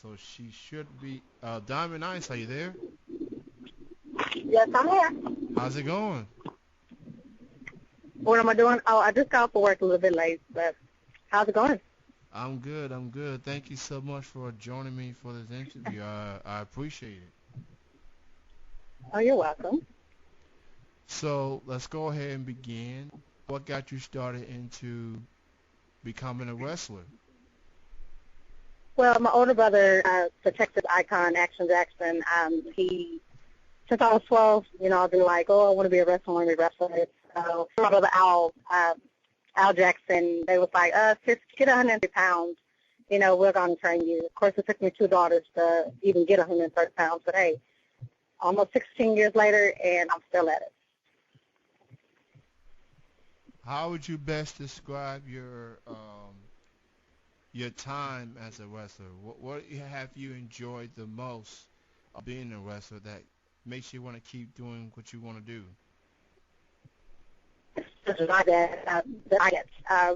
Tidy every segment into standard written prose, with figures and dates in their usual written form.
So she should be. Diamond Ice, are you there? Yes, I'm here. How's it going? What am I doing? Oh, I just got off for work a little bit late, but how's it going? I'm good. I'm good. Thank you so much for joining me for this interview. I appreciate it. Oh, you're welcome. So let's go ahead and begin. What got you started into becoming a wrestler? Well, my older brother, the Texas icon, Action Jackson, since I was 12, I've been like, oh, I want to be a wrestler, I want to be a wrestler. So my brother Al Jackson, they was like, just get 150 pounds, we're going to train you. Of course, it took me 2 daughters to even get 130 pounds, but hey, almost 16 years later, and I'm still at it. How would you best describe your time as a wrestler? What have you enjoyed the most of being a wrestler that makes you want to keep doing what you want to do?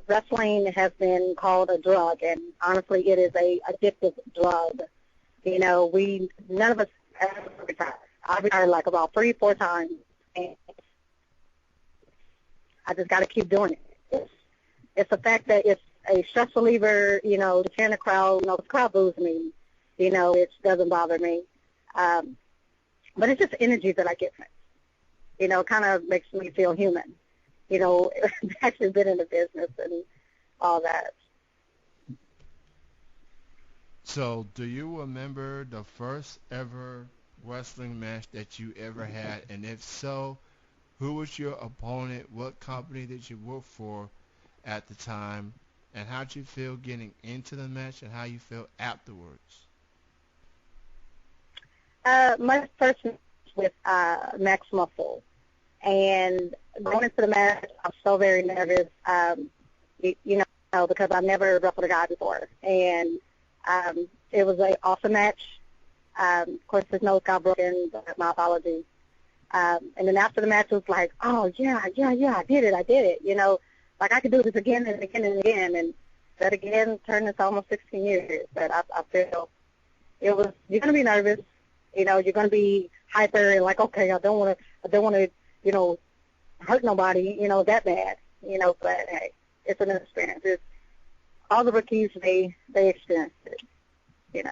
Wrestling has been called a drug, and honestly, it is a addictive drug. None of us ever retire. I retired like about 3-4 times, and I just got to keep doing it. It's the fact that it's a stress reliever, to cheer in the crowd, the crowd boos me, it doesn't bother me. But it's just energy that I get from it. It kind of makes me feel human. Actually been in the business and all that. So, do you remember the first ever wrestling match that you ever had? And if so, who was your opponent? What company did you work for at the time? And how'd you feel getting into the match and how you felt afterwards? My first match with Max Muscle. And going into the match, I was so very nervous, because I've never wrestled a guy before. And it was an awesome match. Of course, his nose got broken, but my apologies. And then after the match, it was like, oh, yeah, I did it. Like I could do this again and again and again. And that again turned into almost 16 years. But I feel you're going to be nervous. You're going to be hyper and like, okay, I don't want to, hurt nobody, that bad, but hey, it's an experience. All the rookies, they experience it.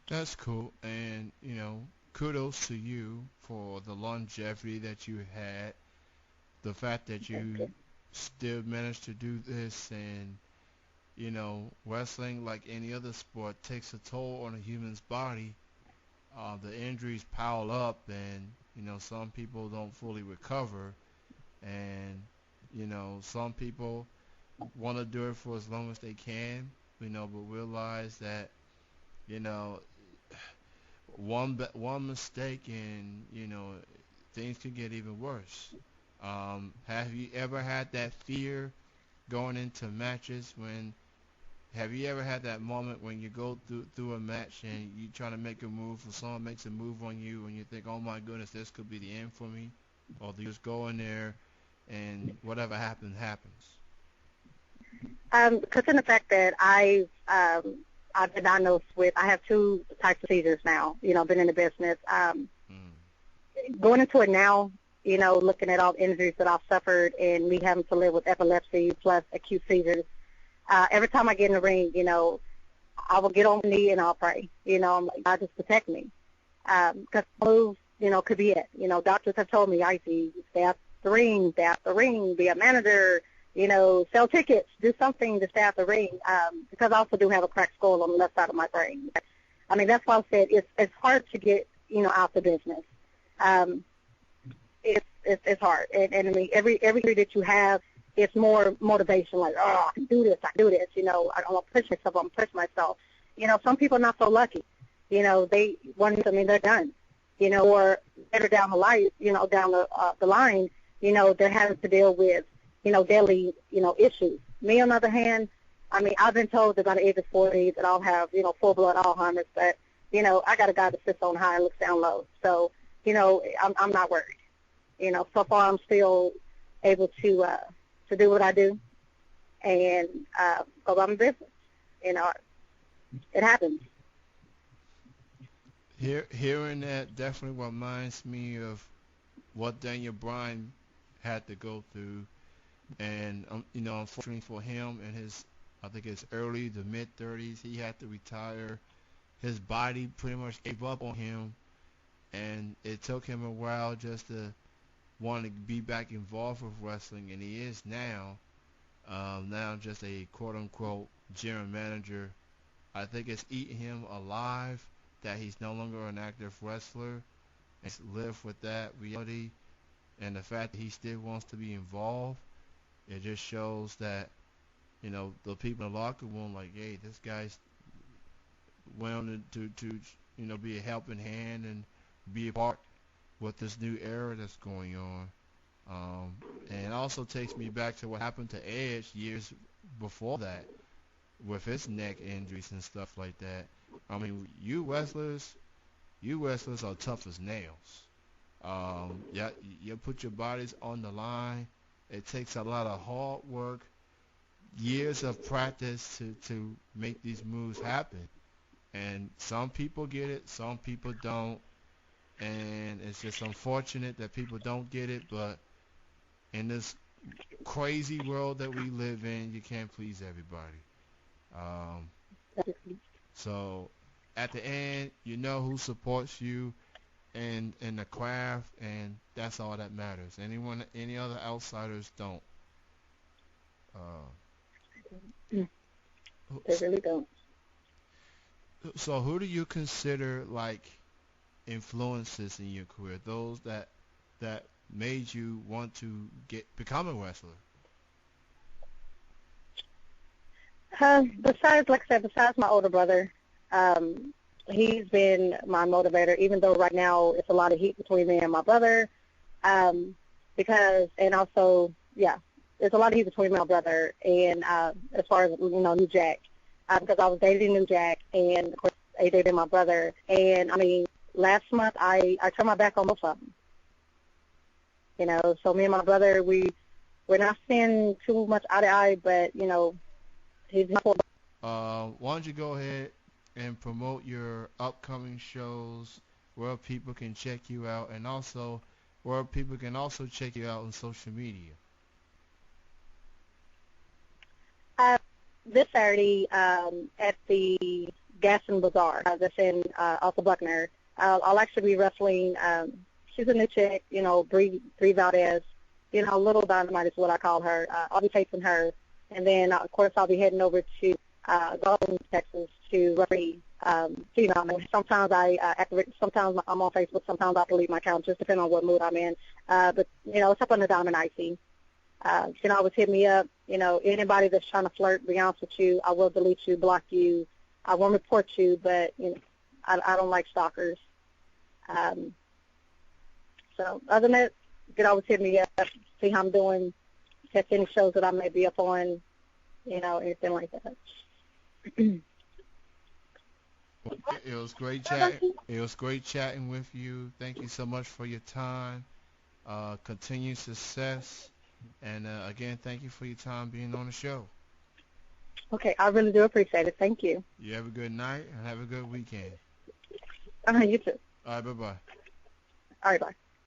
That's cool. And, kudos to you for the longevity that you had, the fact that you still managed to do this, and, wrestling, like any other sport, takes a toll on a human's body. The injuries pile up, and some people don't fully recover, and some people want to do it for as long as they can, but realize that you know one mistake and things could get even worse. Have you ever had that fear going into matches when have you ever had that moment when you go through a match and you trying to make a move, or someone makes a move on you, and you think, "Oh my goodness, this could be the end for me," or do you just go in there and whatever happens, happens? Because in the fact that I've been diagnosed with, I have 2 types of seizures now. Been in the business. Going into it now, looking at all the injuries that I've suffered and me having to live with epilepsy plus acute seizures. Every time I get in the ring, I will get on my knee and I'll pray. I'm like, God, just protect me. Because move, could be it. Doctors have told me, Icee, stay out the ring, be a manager, sell tickets, do something to stay out the ring. Because I also do have a cracked skull on the left side of my brain. I mean, that's why I said it's hard to get, out the business. It's hard. And I mean, every year that you have, it's more motivation, like, oh, I can do this. I don't want to push myself. I'm push myself. Some people are not so lucky. They're done. Or better down the line, down the line, they're having to deal with, daily, issues. Me, on the other hand, I mean, I've been told that by the age of 40 that I'll have, full-blood Alzheimer's, but, I got a guy that sits on high and looks down low. So, I'm not worried. So far I'm still able to do what I do and go about my business. it happens. Hearing that definitely reminds me of what Daniel Bryan had to go through, and unfortunately for him, in his, I think his early to mid 30s, he had to retire. His body pretty much gave up on him, and it took him a while just to want to be back involved with wrestling, and he is now. Now just a quote-unquote general manager. I think it's eating him alive that he's no longer an active wrestler, and live with that reality, and the fact that he still wants to be involved. It just shows that the people in the locker room, like, hey, this guy's willing to be a helping hand and be a part with this new era that's going on. And it also takes me back to what happened to Edge years before that with his neck injuries and stuff like that. I mean, you wrestlers are tough as nails. Yeah, you put your bodies on the line. It takes a lot of hard work, years of practice to make these moves happen. And some people get it, some people don't. And it's just unfortunate that people don't get it, but in this crazy world that we live in, you can't please everybody. Um, so at the end, you know who supports you in the craft, and that's all that matters. Any other outsiders don't. Uh, They really don't. so who do you consider like influences in your career? Those that made you want to become a wrestler? Besides, like I said, besides my older brother, he's been my motivator, even though right now it's a lot of heat between me and my brother. And also, yeah, there's a lot of heat between me and my brother. And as far as, New Jack, because I was dating New Jack, and of course, I dated my brother. And I mean, last month I turned my back on both of them. So me and my brother, we're not seeing too much eye to eye, but he's not. Why don't you go ahead and promote your upcoming shows, where people can check you out, and also where people can also check you out on social media? This Saturday at the Gaston Bazaar that's in off of Buckner. I'll actually be wrestling. She's a new chick, Bree Valdez. Little Dynamite is what I call her. I'll be facing her. And then, of course, I'll be heading over to Galveston, Texas to referee. Sometimes I activate, sometimes I'm on Facebook, sometimes I delete my account, just depending on what mood I'm in. But, it's up on the Diamond Icee. You can always hit me up. Anybody that's trying to flirt, be honest with you, I will delete you, block you. I won't report you, but, I don't like stalkers. So other than that, you can always hit me up, see how I'm doing, catch any shows that I may be up on, anything like that. It was great chatting. It was great chatting with you. Thank you so much for your time. Continued success. And again, thank you for your time being on the show. Okay, I really do appreciate it. Thank you. You have a good night and have a good weekend. You too. All right, bye-bye. All right, bye.